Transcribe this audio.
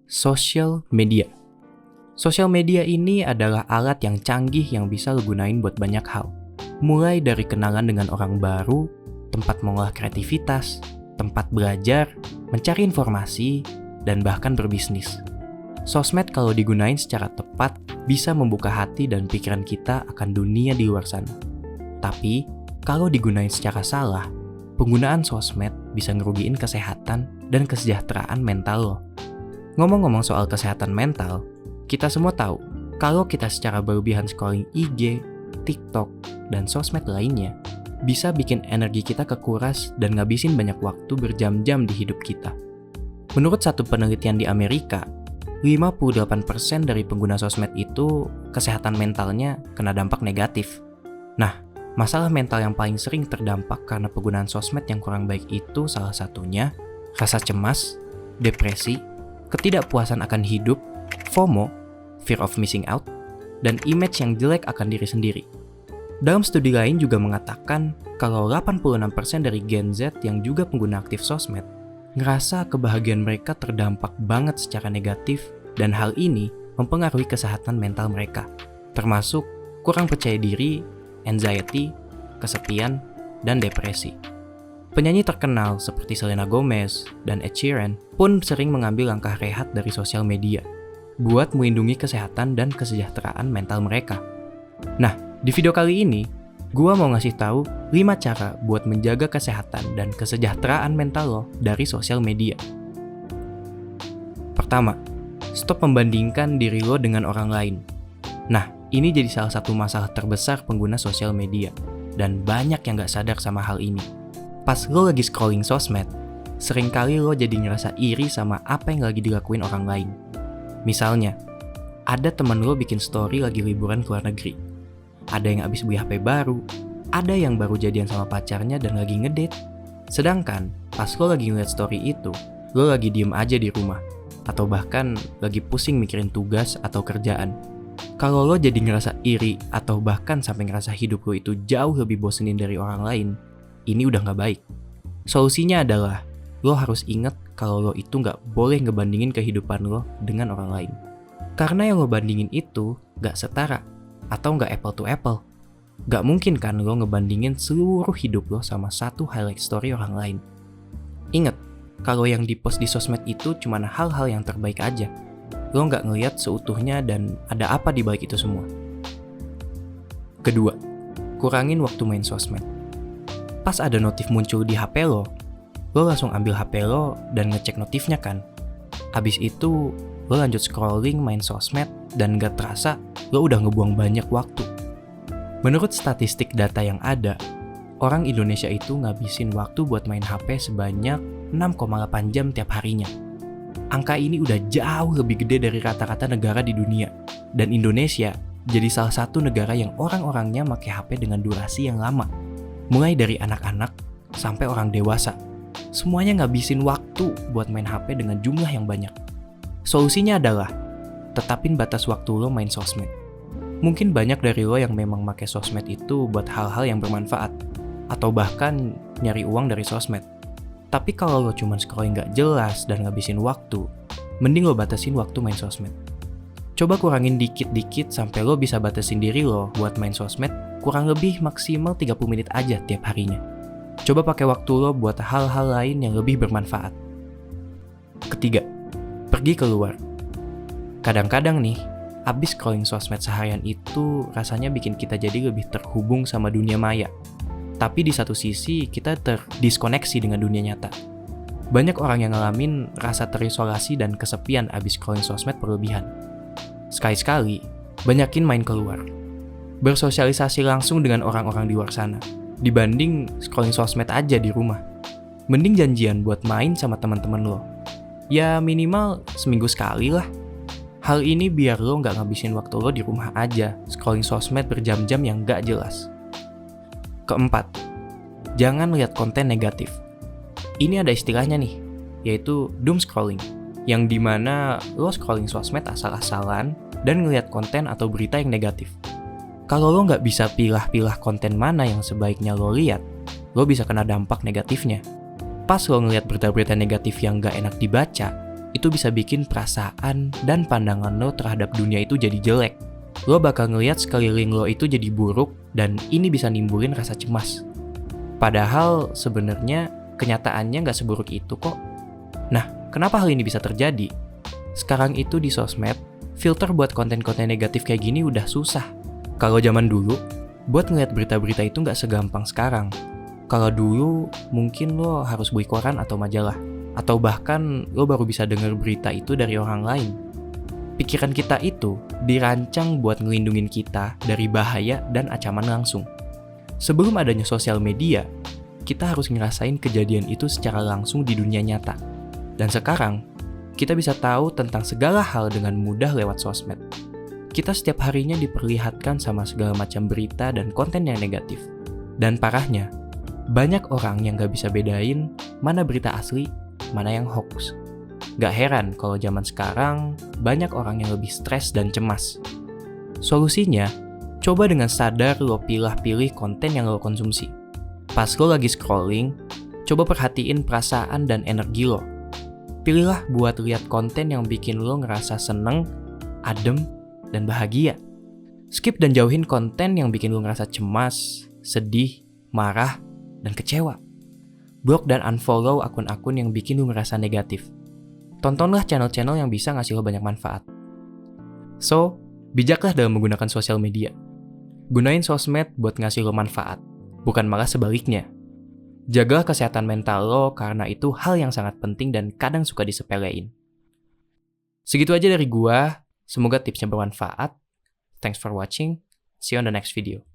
Social media. Social media ini adalah alat yang canggih yang bisa lo gunain buat banyak hal. Mulai dari kenalan dengan orang baru, tempat mengolah kreativitas, tempat belajar, mencari informasi, dan bahkan berbisnis. Sosmed kalau digunain secara tepat bisa membuka hati dan pikiran kita akan dunia di luar sana. Tapi, kalau digunain secara salah, penggunaan sosmed bisa ngerugiin kesehatan dan kesejahteraan mental lo. Ngomong-ngomong soal kesehatan mental, kita semua tahu kalau kita secara berlebihan scrolling IG, TikTok, dan sosmed lainnya bisa bikin energi kita kekuras dan ngabisin banyak waktu berjam-jam di hidup kita. Menurut satu penelitian di Amerika, 58% dari pengguna sosmed itu kesehatan mentalnya kena dampak negatif. Nah, masalah mental yang paling sering terdampak karena penggunaan sosmed yang kurang baik itu salah satunya rasa cemas, depresi, ketidakpuasan akan hidup, FOMO, fear of missing out, dan image yang jelek akan diri sendiri. Dalam studi lain juga mengatakan kalau 86% dari Gen Z yang juga pengguna aktif sosmed ngerasa kebahagiaan mereka terdampak banget secara negatif dan hal ini mempengaruhi kesehatan mental mereka, termasuk kurang percaya diri, anxiety, kesepian, dan depresi. Penyanyi terkenal seperti Selena Gomez dan Ed Sheeran pun sering mengambil langkah rehat dari sosial media buat melindungi kesehatan dan kesejahteraan mental mereka. Nah, di video kali ini, gua mau ngasih tahu 5 cara buat menjaga kesehatan dan kesejahteraan mental lo dari sosial media. Pertama, stop membandingkan diri lo dengan orang lain. Nah, ini jadi salah satu masalah terbesar pengguna sosial media, dan banyak yang gak sadar sama hal ini. Pas lo lagi scrolling sosmed, seringkali lo jadi ngerasa iri sama apa yang lagi dilakuin orang lain. Misalnya, ada temen lo bikin story lagi liburan ke luar negeri. Ada yang abis beli HP baru, ada yang baru jadian sama pacarnya dan lagi ngedate. Sedangkan, pas lo lagi ngeliat story itu, lo lagi diem aja di rumah, atau bahkan lagi pusing mikirin tugas atau kerjaan. Kalau lo jadi ngerasa iri atau bahkan sampai ngerasa hidup lo itu jauh lebih bosenin dari orang lain, ini udah gak baik. Solusinya adalah, lo harus ingat kalau lo itu gak boleh ngebandingin kehidupan lo dengan orang lain. Karena yang lo bandingin itu gak setara, atau gak apple to apple. Gak mungkin kan lo ngebandingin seluruh hidup lo sama satu highlight story orang lain. Ingat, kalau yang dipost di sosmed itu cuma hal-hal yang terbaik aja. Lo gak ngeliat seutuhnya dan ada apa di balik itu semua. Kedua, kurangin waktu main sosmed. Pas ada notif muncul di HP lo langsung ambil HP lo dan ngecek notifnya kan. Abis itu, lo lanjut scrolling main sosmed dan gak terasa lo udah ngebuang banyak waktu. Menurut statistik data yang ada, orang Indonesia itu ngabisin waktu buat main HP sebanyak 6,8 jam tiap harinya. Angka ini udah jauh lebih gede dari rata-rata negara di dunia. Dan Indonesia jadi salah satu negara yang orang-orangnya pakai HP dengan durasi yang lama. Mulai dari anak-anak sampai orang dewasa. Semuanya ngabisin waktu buat main HP dengan jumlah yang banyak. Solusinya adalah tetapin batas waktu lo main sosmed. Mungkin banyak dari lo yang memang pakai sosmed itu buat hal-hal yang bermanfaat, atau bahkan nyari uang dari sosmed. Tapi kalau lo cuma scrolling gak jelas dan ngabisin waktu, mending lo batasin waktu main sosmed. Coba kurangin dikit-dikit sampai lo bisa batasin diri lo buat main sosmed kurang lebih maksimal 30 menit aja tiap harinya. Coba pakai waktu lo buat hal-hal lain yang lebih bermanfaat. Ketiga, pergi keluar. Kadang-kadang nih, abis scrolling sosmed seharian itu rasanya bikin kita jadi lebih terhubung sama dunia maya. Tapi di satu sisi kita terdiskoneksi dengan dunia nyata. Banyak orang yang ngalamin rasa terisolasi dan kesepian abis scrolling sosmed berlebihan. Sekali-sekali, banyakin main keluar. Bersosialisasi langsung dengan orang-orang di luar sana, dibanding scrolling sosmed aja di rumah. Mending janjian buat main sama teman-teman lo. Ya minimal seminggu sekali lah. Hal ini biar lo gak ngabisin waktu lo di rumah aja, scrolling sosmed berjam-jam yang gak jelas. Keempat, jangan lihat konten negatif. Ini ada istilahnya nih, yaitu doom scrolling, yang dimana lo scrolling sosmed asal-asalan dan ngelihat konten atau berita yang negatif. Kalau lo gak bisa pilah-pilah konten mana yang sebaiknya lo lihat, lo bisa kena dampak negatifnya. Pas lo ngelihat berita-berita negatif yang gak enak dibaca, itu bisa bikin perasaan dan pandangan lo terhadap dunia itu jadi jelek. Lo bakal ngeliat sekeliling lo itu jadi buruk dan ini bisa nimbulin rasa cemas. Padahal sebenarnya kenyataannya nggak seburuk itu kok. Nah, kenapa hal ini bisa terjadi? Sekarang itu di sosmed, filter buat konten-konten negatif kayak gini udah susah. Kalau zaman dulu, buat ngeliat berita-berita itu nggak segampang sekarang. Kalau dulu, mungkin lo harus beli koran atau majalah. Atau bahkan lo baru bisa dengar berita itu dari orang lain. Pikiran kita itu dirancang buat ngelindungin kita dari bahaya dan ancaman langsung. Sebelum adanya sosial media, kita harus ngerasain kejadian itu secara langsung di dunia nyata. Dan sekarang, kita bisa tahu tentang segala hal dengan mudah lewat sosmed. Kita setiap harinya diperlihatkan sama segala macam berita dan konten yang negatif. Dan parahnya, banyak orang yang gak bisa bedain mana berita asli, mana yang hoax. Gak heran kalau zaman sekarang banyak orang yang lebih stres dan cemas. Solusinya, coba dengan sadar lo pilih-pilih konten yang lo konsumsi. Pas lo lagi scrolling, coba perhatiin perasaan dan energi lo. Pilihlah buat lihat konten yang bikin lo ngerasa seneng, adem, dan bahagia. Skip dan jauhin konten yang bikin lo ngerasa cemas, sedih, marah, dan kecewa. Blok dan unfollow akun-akun yang bikin lo ngerasa negatif. Tontonlah channel-channel yang bisa ngasih lo banyak manfaat. So, bijaklah dalam menggunakan sosial media. Gunain sosmed buat ngasih lo manfaat, bukan malah sebaliknya. Jagalah kesehatan mental lo karena itu hal yang sangat penting dan kadang suka disepelein. Segitu aja dari gua, semoga tipsnya bermanfaat. Thanks for watching, see you on the next video.